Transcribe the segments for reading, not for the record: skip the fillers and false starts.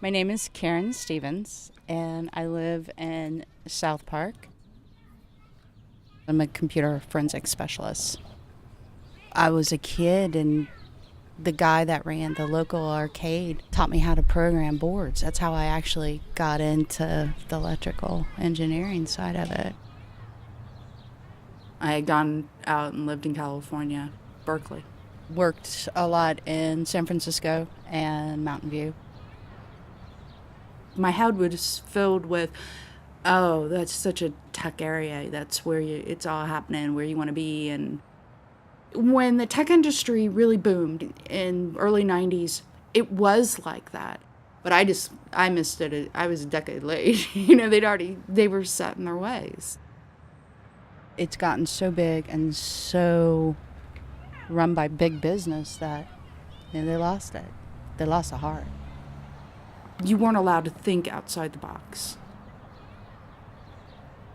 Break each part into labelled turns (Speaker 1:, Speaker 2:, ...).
Speaker 1: My name is Karen Stevens, and I live in South Park. I'm a computer forensics specialist. I was a kid, and the guy that ran the local arcade taught me how to program boards. That's how I actually got into the electrical engineering side of it. I had gone out and lived in California, Berkeley. Worked a lot in San Francisco and Mountain View. My head was filled with, oh, that's such a tech area. That's where it's all happening, where you want to be. And when the tech industry really boomed in early 90s, it was like that. But I missed it. I was a decade late. They were set in their ways. It's gotten so big and so run by big business that they lost it. They lost the heart. You weren't allowed to think outside the box.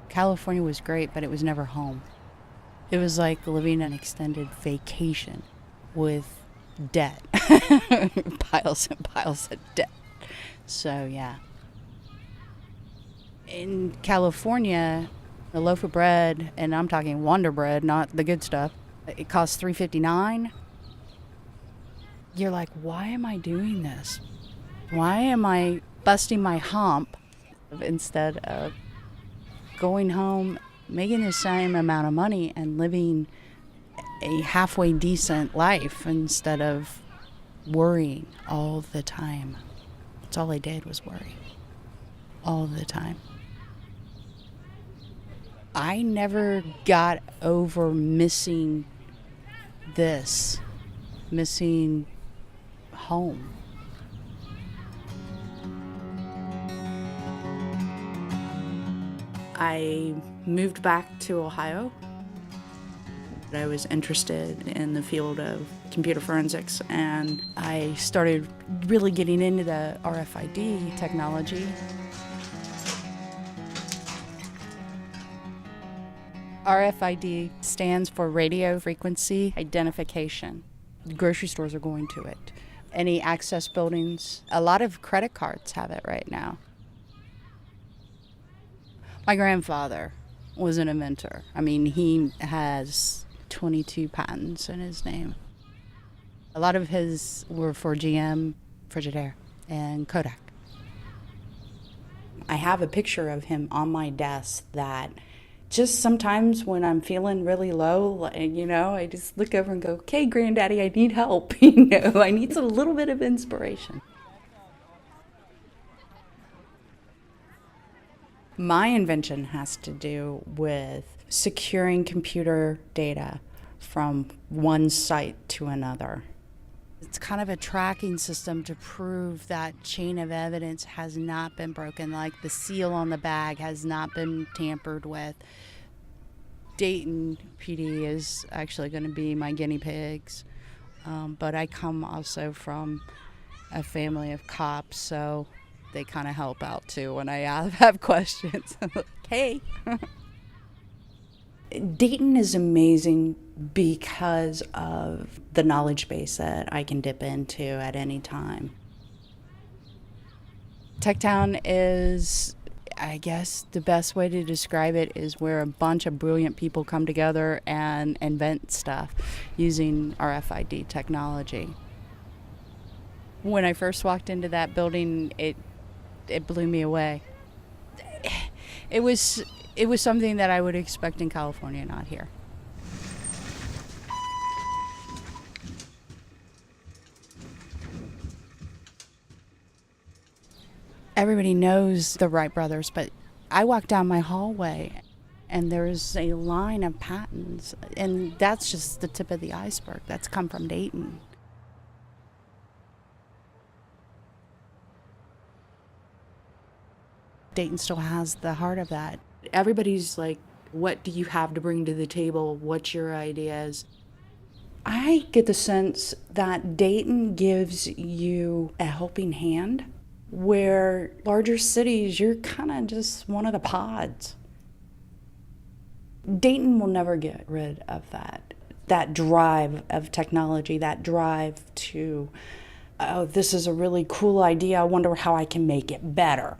Speaker 1: California was great, but it was never home. It was like living an extended vacation with debt. Piles and piles of debt. So, yeah. In California, a loaf of bread, and I'm talking Wonder Bread, not the good stuff, it costs $3.59. You're like, why am I doing this? Why am I busting my hump instead of going home, making the same amount of money and living a halfway decent life instead of worrying all the time? That's all I did was worry all the time. I never got over missing home. I moved back to Ohio. I was interested in the field of computer forensics, and I started really getting into the RFID technology. RFID stands for radio frequency identification. Grocery stores are going to it. Any access buildings, a lot of credit cards have it right now. My grandfather was an inventor. I mean, he has 22 patents in his name. A lot of his were for GM, Frigidaire, and Kodak. I have a picture of him on my desk that just sometimes when I'm feeling really low, I just look over and go, okay, Granddaddy, I need help. I need a little bit of inspiration. My invention has to do with securing computer data from one site to another. It's kind of a tracking system to prove that chain of evidence has not been broken, like the seal on the bag has not been tampered with. Dayton PD is actually going to be my guinea pigs, but I come also from a family of cops, so they kind of help out too when I have questions. Hey. Dayton is amazing because of the knowledge base that I can dip into at any time. Techtown is, I guess the best way to describe it is where a bunch of brilliant people come together and invent stuff using RFID technology. When I first walked into that building, it blew me away. It was something that I would expect in California, not here. Everybody knows the Wright brothers, but I walk down my hallway and there's a line of patents, and that's just the tip of the iceberg. That's come from Dayton. Dayton still has the heart of that. Everybody's like, what do you have to bring to the table? What's your ideas? I get the sense that Dayton gives you a helping hand, where larger cities, you're kind of just one of the pods. Dayton will never get rid of that drive of technology, that drive to oh, this is a really cool idea. I wonder how I can make it better.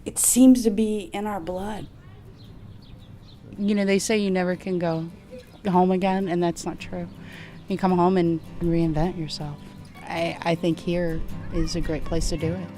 Speaker 1: It seems to be in our blood. You know, they say you never can go home again, and that's not true. You come home and reinvent yourself. I think here is a great place to do it.